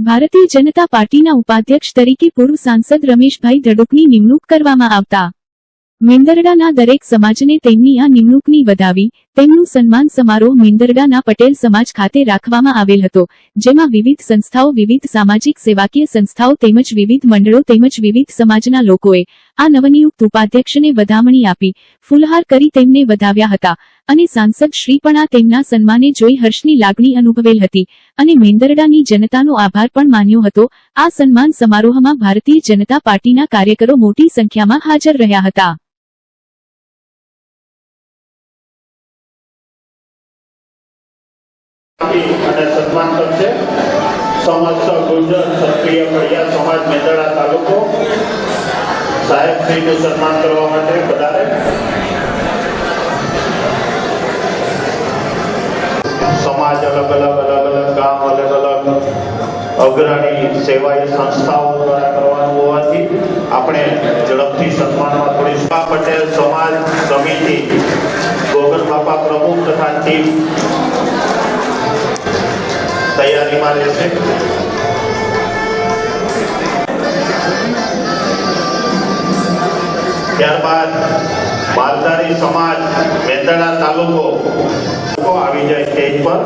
ભારતીય જનતા પાર્ટીના ઉપાધ્યક્ષ તરીકે પૂર્વ સાંસદ રમેશભાઈ ધડુકની નિમણૂક કરવામાં આવતા મેંદરડાના દરેક સમાજને તેમની આ નિમણૂકની વધાવી તેમનું સન્માન સમારોહ મેંદરડાના પટેલ સમાજ ખાતે રાખવામાં આવેલ હતો, જેમાં વિવિધ સંસ્થાઓ, વિવિધ સામાજિક સેવાકીય સંસ્થાઓ તેમજ વિવિધ મંડળો તેમજ વિવિધ સમાજના લોકોએ આ નવનિયુક્ત ઉપાધ્યક્ષને વધામણી આપી ફૂલહાર કરી તેમને વધાવ્યા હતા અને સાંસદ શ્રી પણ આ તેમના સન્માને જોઈ હર્ષની લાગણી અનુભવેલ હતી અને મેંદરડાની જનતાનો આભાર પણ માન્યો હતો। આ સન્માન સમારોહમાં ભારતીય જનતા પાર્ટીના કાર્યકરો મોટી સંખ્યામાં હાજર રહ્યા હતા। અને સન્માન કરશે સમસ્ત ગુર્જર ક્ષત્રિય કડિયા સમાજ મેંદરડા તાલુકો સાહેબ શ્રીનું સન્માન કરવા માટે પધારે। સમાજ અલગ અલગ ગામ અલગ અગ્રણી સેવાય સંસ્થાઓ દ્વારા કરવાનું હોવાથી આપણે ઝડપથી સન્માનમાં થોડી પટેલ સમાજ સમિતિ ગોગન બાપા પ્રમુખ તથા ટીમ તૈયારીમાં રહેશે। ત્યારબાદ માલધારી સમાજ મેંદરડા તાલુકો આવી જાય સ્ટેજ પર।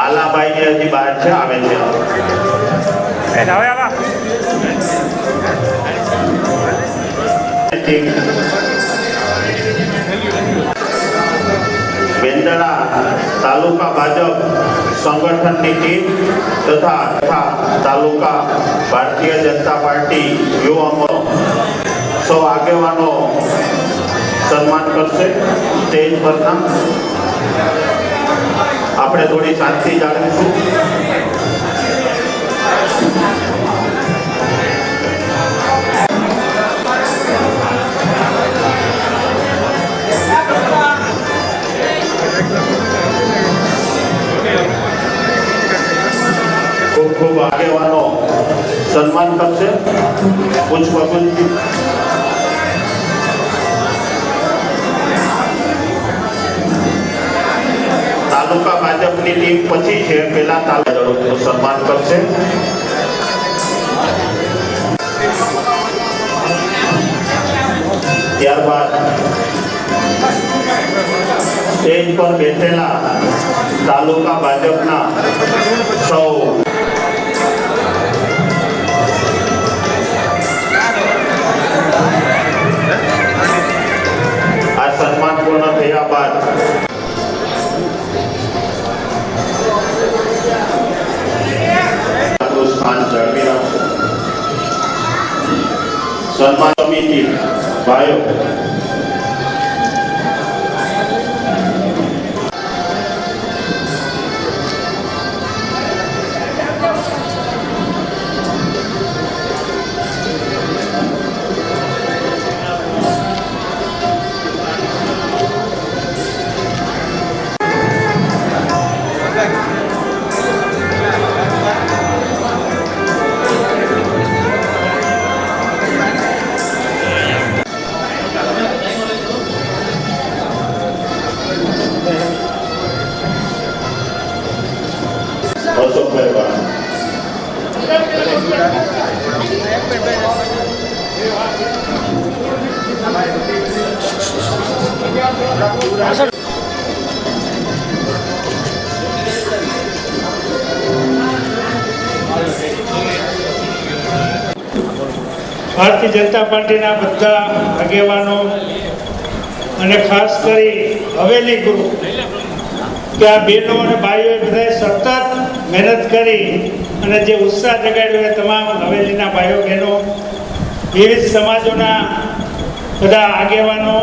આલાભાઈ જે હજી બહાર છે આવે છે। મેંદરડા તાલુકા ભાજપ સંગઠનની ટીમ તથા તાલુકા ભારતીય જનતા પાર્ટી યુવાનો સૌ આગેવાનો સન્માન કરશે। સ્ટેજ પરના આપણે થોડી શાંતિ જાળવીશું। ખૂબ આગેવાનો સન્માન કરશે। પુષ્પગુચ્છ તાલુકા ભાજપની ટીમ પછી છે, પેલા તાલુકાનું સન્માન કરશે। ત્યારબાદ સ્ટેજ પર બેઠેલા તાલુકા ભાજપના સૌ આ સન્માન પૂર્ણ થયા બાદ સ્થાન જાળવી રાખશે। સન્માન સમિતિ ભાઈઓ ભારતીય જનતા પાર્ટીના બધા આગેવાનો અને ખાસ કરી હવેલી ગ્રુપ કે આ બહેનો અને ભાઈઓએ બધાએ સતત મહેનત કરી અને જે ઉત્સાહ જગાડ્યો એ તમામ હવેલીના ભાઈઓ બહેનો, વિવિધ સમાજોના બધા આગેવાનો,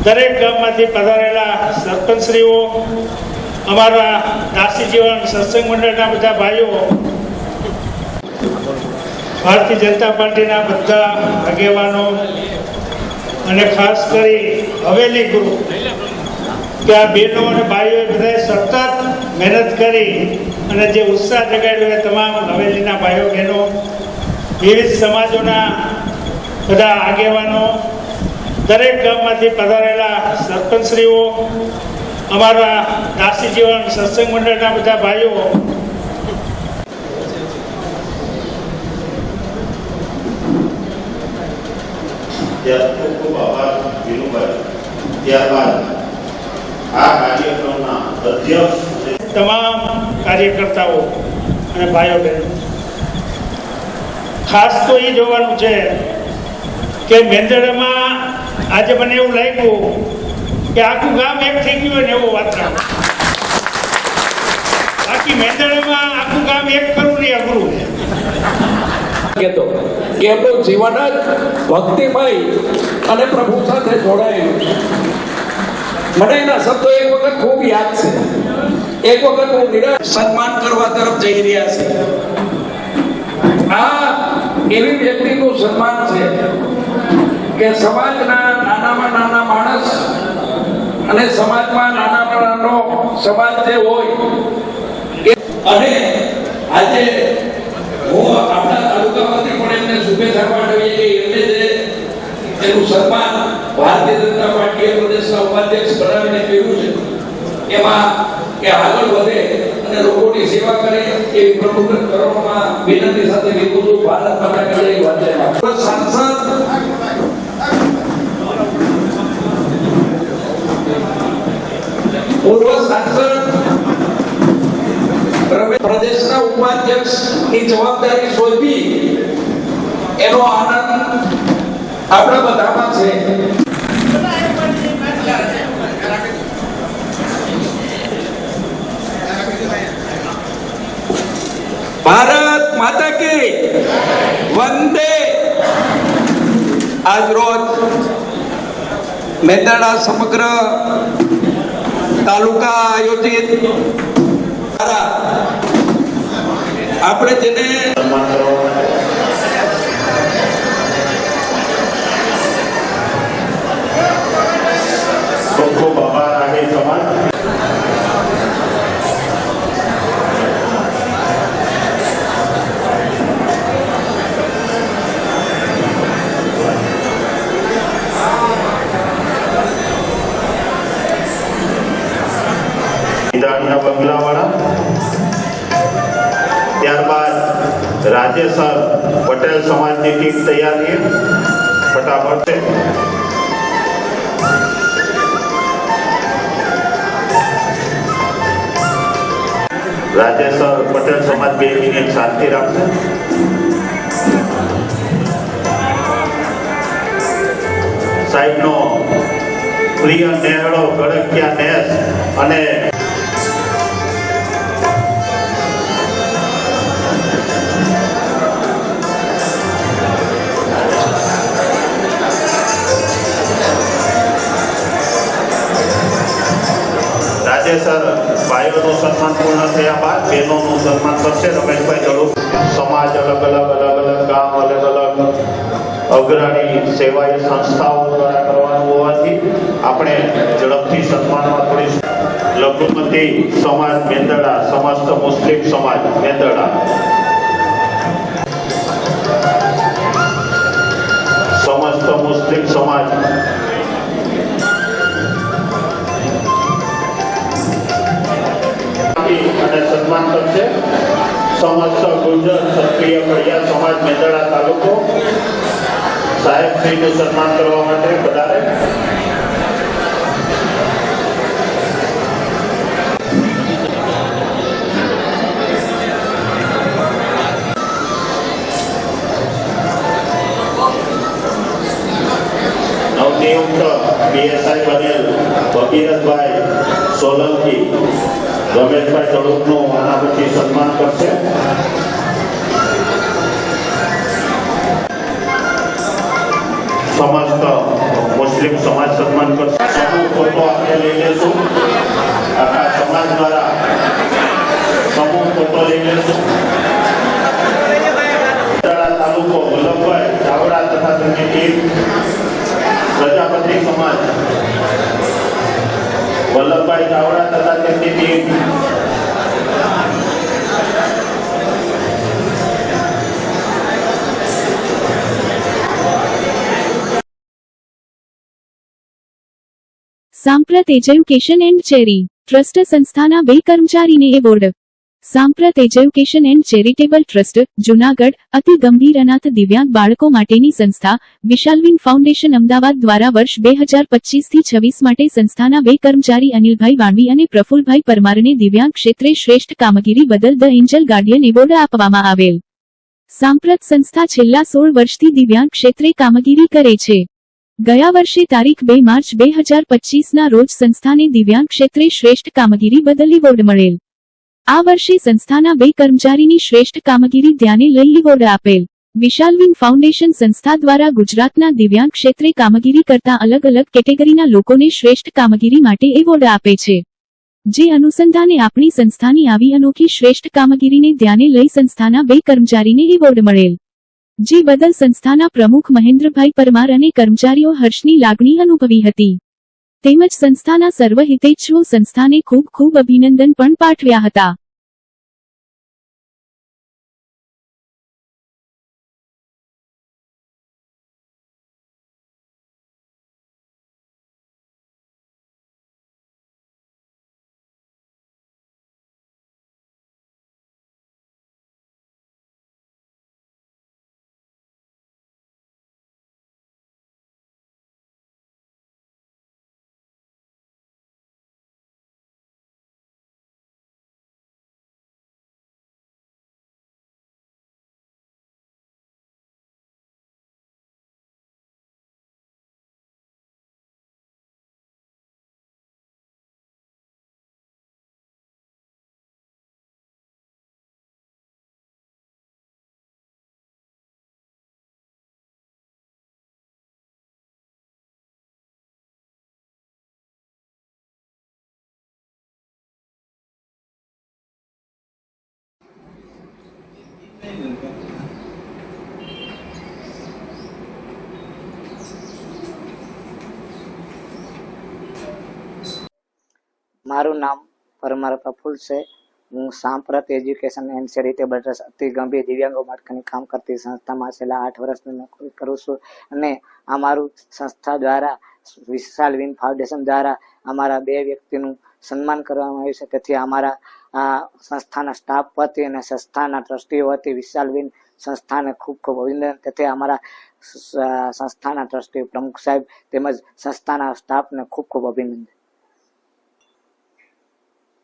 દરેક ગામમાંથી પધારેલા સરપંચશ્રીઓ, અમારા દાસી જીવન સત્સંગ મંડળના બધા ભાઈઓ, ભારતીય જનતા પાર્ટીના બધા આગેવાનો અને ખાસ કરી હવેલી ગ્રુપ કે આ બહેનો અને ભાઈઓએ બધાએ સતત મહેનત કરી અને જે ઉત્સાહ જગાડ્યો એ તમામ હવેલીના ભાઈઓ બહેનો, વિવિધ સમાજોના બધા આગેવાનો, દરેક ગામમાંથી પધારેલા સરપંચશ્રીઓ, અમારા દાસી જીવન સત્સંગ મંડળના બધા ભાઈઓ, ખૂબ ખૂબ આભાર વિનુભાઈ. ત્યારબાદ આ કાર્યક્રમના અધ્યક્ષ તમામ કાર્યકર્તાઓ અને ભાઈઓ બહેનો, ખાસ તો એ જોવાનું છે કે મેંદરડામાં આજે મને એવું લાગ્યું કે આખું ગામ એક થઈ ગયું હોય ને એવો વાતાવરણ. બાકી મેંદરડામાં આખું ગામ એક કરવું નહીં અઘરું છે. કહેતો કે આપણું જીવન જ ભક્તિમય અને પ્રભુ સાથે જોડાયેલું છે. મને એના શબ્દો એક વખત ખૂબ યાદ છે. એક વખત હું નિરાશ સન્માન કરવા તરફ જઈ રહ્યા છે. આ એવી વ્યક્તિનું સન્માન છે કે સમાજના નાનામાં નાના માણસ અને સમાજમાં નાનામાં નાનો સમાજ જે હોય અને આજે હું આપણા તાલુકામાંથી પણ એમને શુભેચ્છા પાઠવીએ કે એમને જે એનું સન્માન ભારતીય જનતા પાર્ટીએ પ્રદેશના ઉપાધ્યક્ષ બનાવીને કર્યું છે એમાં કે આગળ વધે અને લોકોની સેવા કરે એવી પ્રભુત્વ કરવામાં વિનંતી સાથે લીધું છું. ભારત માતા કી જય. વંદે માતરમ. સાંસદ પૂર્વ સાંસદ પ્રદેશના ઉપાધ્યક્ષની જવાબદારી સોંપી એનો આનંદ આપણા બધામાં છે. ભારત માતા કી વંદે. આજ રોજ મેંદરડા સમગ્ર તાલુકા આયોજિત આપણે જેને સન્માન કરવા માટે ખૂબ ખૂબ આભાર. આહિર સમાજ વિધાનના બંગલાવાળા, ત્યારબાદ રાજેસર પટેલ સમાજની ટીમ તૈયાર છે. ફટાફટ છે. રાજેસર પટેલ સમાજ 2 મિનિટ શાંતિ રાખશે. સાહેબનો પ્રિય નેહળો ગળકિયા નેસ અને રાજેસર ભાઈઓનું સન્માન પૂર્ણ થયા બાદ બહેનોનું સન્માન કરશે રમેશભાઈ દડુક. સમાજ અલગ અલગ ગામ અલગ અલગ અગ્રણી સેવાય સંસ્થાઓ દ્વારા કરવાનું હોવાથી આપણે ઝડપથી સન્માનમાં થોડી લઘુમતી સમાજ મેંદરડા, સમસ્ત મુસ્લિમ સમાજ મેંદરડા, સમસ્ત મુસ્લિમ સમાજ અને સન્માન કરશે. સમસ્ત ગુર્જર ક્ષત્રિય કડિયા સમાજ મેંદરડા તાલુકો સાહેબશ્રીનું સન્માન કરવા માટે પધારે. નવનિયુક્ત પીએસઆઈ બનેલ ભગીરથભાઈ સોલંકી રમેશભાઈ દડુકનું આના પછી સન્માન કરશે. સમસ્ત મુસ્લિમ સમાજ સન્માન કરશે. સમૂહ ફોટો આપણે લઈ લેશું. આખા સમાજ દ્વારા સમૂહ ફોટો લઈ લેશું. તાલુકો વલ્લભભાઈ ચાવડા તથા તેમની ટીમ, પ્રજાપતિ સમાજ વલ્લભભાઈ ચાવડા તથા તેમની ટીમ, સાંપ્રત એજ્યુકેશન એન્ડ ચેરી ટ્રસ્ટ સંસ્થાના 2 કર્મચારીને એવોર્ડ. સાંપ્રત education and charitable trust Junagadh અતિ ગંભીર અનાથ દિવ્યાંગ બાળકો માટેની સંસ્થા વિશાલવિન ફાઉન્ડેશન અમદાવાદ દ્વારા વર્ષ 2025 થી 26 માટે સંસ્થાના 2 કર્મચારી અનિલભાઈ વાણવી અને પ્રફુલભાઈ પરમારને દિવ્યાંગ ક્ષેત્રે શ્રેષ્ઠ કામગીરી બદલ ધ એન્જલ ગાર્ડિયન એવોર્ડ આપવામાં આવેલ. સાંપ્રત સંસ્થા છેલ્લા 16 વર્ષથી દિવ્યાંગ ક્ષેત્રે કામગીરી કરે છે. ગયા વર્ષે તારીખ 2 માર્ચ 2025 રોજ સંસ્થાને દિવ્યાંગ ક્ષેત્રે શ્રેષ્ઠ કામગીરી બદલ એવોર્ડ મળેલ. આ વર્ષે સંસ્થાના 2 કર્મચારીની શ્રેષ્ઠ કામગીરી ધ્યાને લઈ એવોર્ડ આપેલ. વિશાલવિન ફાઉન્ડેશન સંસ્થા દ્વારા ગુજરાતના દિવ્યાંગ ક્ષેત્રે કામગીરી કરતા અલગ અલગ કેટેગરીના લોકોને શ્રેષ્ઠ કામગીરી માટે એવોર્ડ આપે છે. જે અનુસંધાને આપણી સંસ્થાની આવી અનોખી શ્રેષ્ઠ કામગીરીને ધ્યાને લઈ સંસ્થાના 2 કર્મચારીને એવોર્ડ મળેલ. જે બદલ સંસ્થાના પ્રમુખ મહેન્દ્રભાઈ પરમાર અને કર્મચારીઓ હર્ષની લાગણી અનુભવી હતી. તેમજ સંસ્થાના સર્વ હિતેચ્છુઓ સંસ્થાને ખૂબ ખૂબ અભિનંદન પણ પાઠવ્યા હતા. મારું નામ પરમાર પ્રફુલ છે. હું સાંપ્રત એજ્યુકેશન એન્ડ ચેરિટેબલ ટ્રસ્ટ અતિ ગંભીર દિવ્યાંગો માટે કામ કરતી સંસ્થામાં છેલ્લા 8 વર્ષથી નોકરી કરું છું અને અમારું સંસ્થા દ્વારા વિશાલવિન ફાઉન્ડેશન દ્વારા અમારા 2 વ્યક્તિનું સન્માન કરવામાં આવ્યું છે. તેથી અમારા સંસ્થાના સ્ટાફ વતી અને સંસ્થાના ટ્રસ્ટીઓ વતી વિશાલવિન સંસ્થાને ખૂબ ખૂબ અભિનંદન. તેથી અમારા સંસ્થાના ટ્રસ્ટી પ્રમુખ સાહેબ તેમજ સંસ્થાના સ્ટાફને ખૂબ ખૂબ અભિનંદન.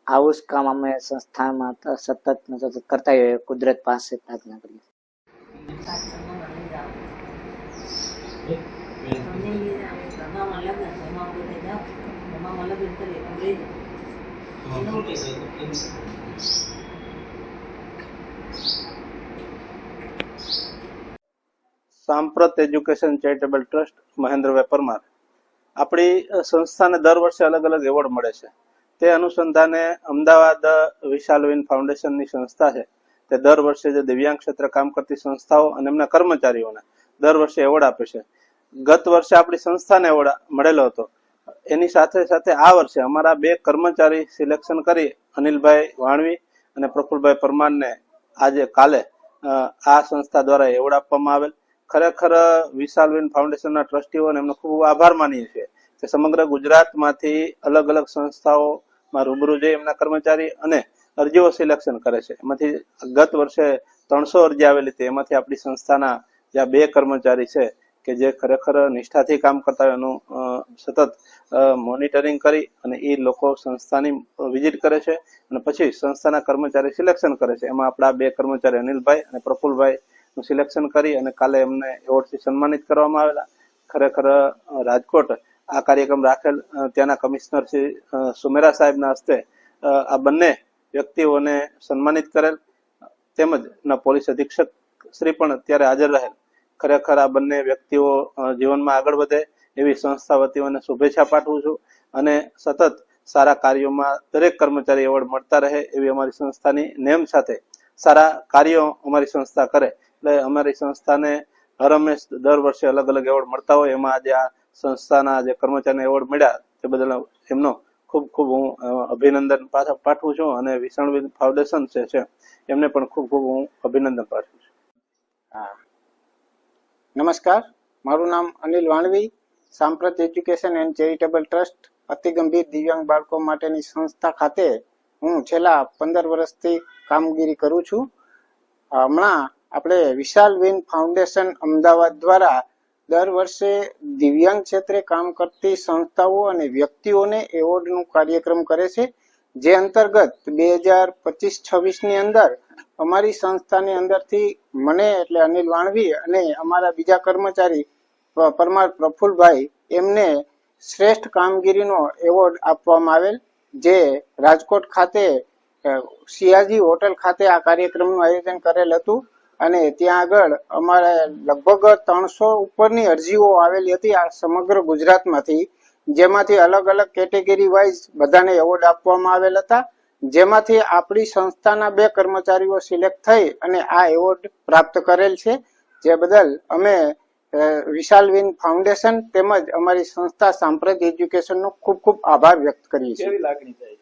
આવું જ કામ અમે સંસ્થામાં સતત કરતા હોઈએ. કુદરત પાસે પ્રાર્થના કરીએ. સાંપ્રત એજ્યુકેશન ચેરિટેબલ ટ્રસ્ટ મહેન્દ્રભાઈ પરમાર. આપણી સંસ્થાને દર વર્ષે અલગ અલગ એવોર્ડ મળે છે. તે અનુસંધાને અમદાવાદ વિશાલવિન ફાઉન્ડેશનની સંસ્થા છે તે દર વર્ષે જે દિવ્યાંગ ક્ષેત્રે કામ કરતી સંસ્થાઓ અને એમના કર્મચારીઓને દર વર્ષે એવોર્ડ આપે છે. ગત વર્ષે આપણી સંસ્થાને એવોર્ડ મળેલો હતો. એની સાથે સાથે આ વર્ષે અમારા 2 કર્મચારી સિલેક્શન કરી અનિલભાઈ વાણવી અને પ્રફુલભાઈ પરમારને આજે કાલે આ સંસ્થા દ્વારા એવોર્ડ આપવામાં આવેલ. ખરેખર વિશાલવિન ફાઉન્ડેશનના ટ્રસ્ટીઓને એમનો ખૂબ આભાર માનીએ છીએ કે સમગ્ર ગુજરાતમાંથી અલગ અલગ સંસ્થાઓમાં રૂબરૂ જઈ એમના કર્મચારી અને અરજીઓ સિલેક્શન કરે છે. એમાંથી ગત વર્ષે 300 અરજી આવેલી હતી. એમાંથી આપણી સંસ્થાના જે 2 કર્મચારી છે કે જે ખરેખર નિષ્ઠાથી કામ કરતા હોય એનું સતત મોનિટરિંગ કરી અને એ લોકો સંસ્થાની વિઝિટ કરે છે અને પછી સંસ્થાના કર્મચારી સિલેક્શન કરે છે. એમાં આપણા 2 કર્મચારી અનિલભાઈ અને પ્રફુલભાઈ નું સિલેક્શન કરી અને કાલે એમને એવોર્ડથી સન્માનિત કરવામાં આવેલા. ખરેખર રાજકોટ આ કાર્યક્રમ રાખેલ ત્યાંના કમિશનર શ્રી સુમેરા સાહેબના હસ્તે આ બંને વ્યક્તિઓને સન્માનિત કરેલ. તેમજ પોલીસ અધિક્ષક શ્રી પણ ત્યારે હાજર રહેલ. ખરેખર આ બંને વ્યક્તિઓ જીવનમાં આગળ વધે એવી સંસ્થા વતીઓને શુભેચ્છા પાઠવું છું અને સતત સારા કાર્યોમાં દરેક કર્મચારી એવોર્ડ મળતા રહે એવી અમારી સંસ્થાની નેમ સાથે સારા કાર્યો અમારી સંસ્થા કરે એટલે અમારી સંસ્થાને હર હંમેશ દર વર્ષે અલગ અલગ એવોર્ડ મળતા હોય. એમાં આજે આ સંસ્થાના જે કર્મચારીને એવોર્ડ મળ્યા તે બદલ એમનો ખૂબ ખૂબ હું અભિનંદન પાઠવું છું અને વિશાલવિન ફાઉન્ડેશન છે એમને પણ ખૂબ ખૂબ હું અભિનંદન પાઠવું છું. નમસ્કાર, મારું નામ અનિલ વાણવી. સાંપ્રત એજ્યુકેશન એન્ડ ચેરિટેબલ ટ્રસ્ટ અતિ ગંભીર દિવ્યાંગ બાળકો માટેની સંસ્થા ખાતે હું છેલ્લા 15 વર્ષથી કામગીરી કરું છું. હમણાં આપણે વિશાલ વિન ફાઉન્ડેશન અમદાવાદ દ્વારા દર વર્ષે દિવ્યાંગ ક્ષેત્રે કામ કરતી સંસ્થાઓ અને વ્યક્તિઓને એવોર્ડનું કાર્યક્રમ કરે છે, જે અંતર્ગત 2025-26 ની અંદર અમારી સંસ્થાની અંદરથી મને એટલે અનિલ વાણવી અને અમારા બીજા કર્મચારી પરમાર પ્રફુલભાઈ એમને શ્રેષ્ઠ કામગીરીનો એવોર્ડ આપવામાં આવેલ, જે રાજકોટ ખાતે સિયાજી હોટલ ખાતે આ કાર્યક્રમનું આયોજન કરેલ હતું. અને ત્યાં આગળ અમારે લગભગ 300 ઉપરની અરજીઓ આવેલી હતી આ સમગ્ર ગુજરાતમાંથી, જેમાંથી અલગ અલગ કેટેગરી વાઇઝ બધાને એવોર્ડ આપવામાં આવેલ હતા, જેમાંથી આપણી સંસ્થાના 2 કર્મચારીઓ સિલેક્ટ થઈ અને આ એવોર્ડ પ્રાપ્ત કરેલ છે. જે બદલ અમે વિશાલ વિન ફાઉન્ડેશન તેમજ અમારી સંસ્થા સાંપ્રત એજ્યુકેશનનો ખૂબ ખૂબ આભાર વ્યક્ત કરીએ છીએ. કેવી લાગણી થાય?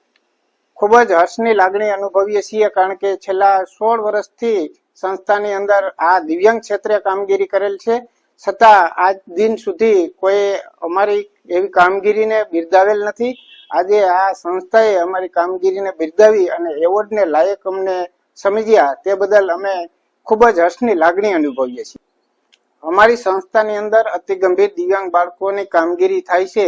ખૂબ જ હર્ષની લાગણી અનુભવીએ છીએ, કારણ કે છેલ્લા 16 વર્ષથી સંસ્થાની અંદર આ દિવ્યાંગ ક્ષેત્રે કામગીરી કરેલ છે, છતાં આજ દિન સુધી કોઈ અમારી એવી કામગીરીને બિરદાવેલ નથી. આજે આ સંસ્થાએ અમારી કામગીરીને બિરદાવી અને એવોર્ડને લાયક અમને સમજ્યા, તે બદલ અમે ખૂબ જ હર્ષની લાગણી અનુભવીએ છીએ. અમારી સંસ્થાની અંદર અતિ ગંભીર દિવ્યાંગ બાળકોની કામગીરી થાય છે,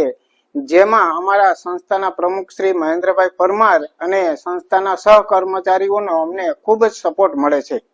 જેમાં અમારા સંસ્થાના પ્રમુખ શ્રી મહેન્દ્રભાઈ પરમાર અને સંસ્થાના સહકર્મચારીઓનો અમને ખૂબ જ સપોર્ટ મળે છે.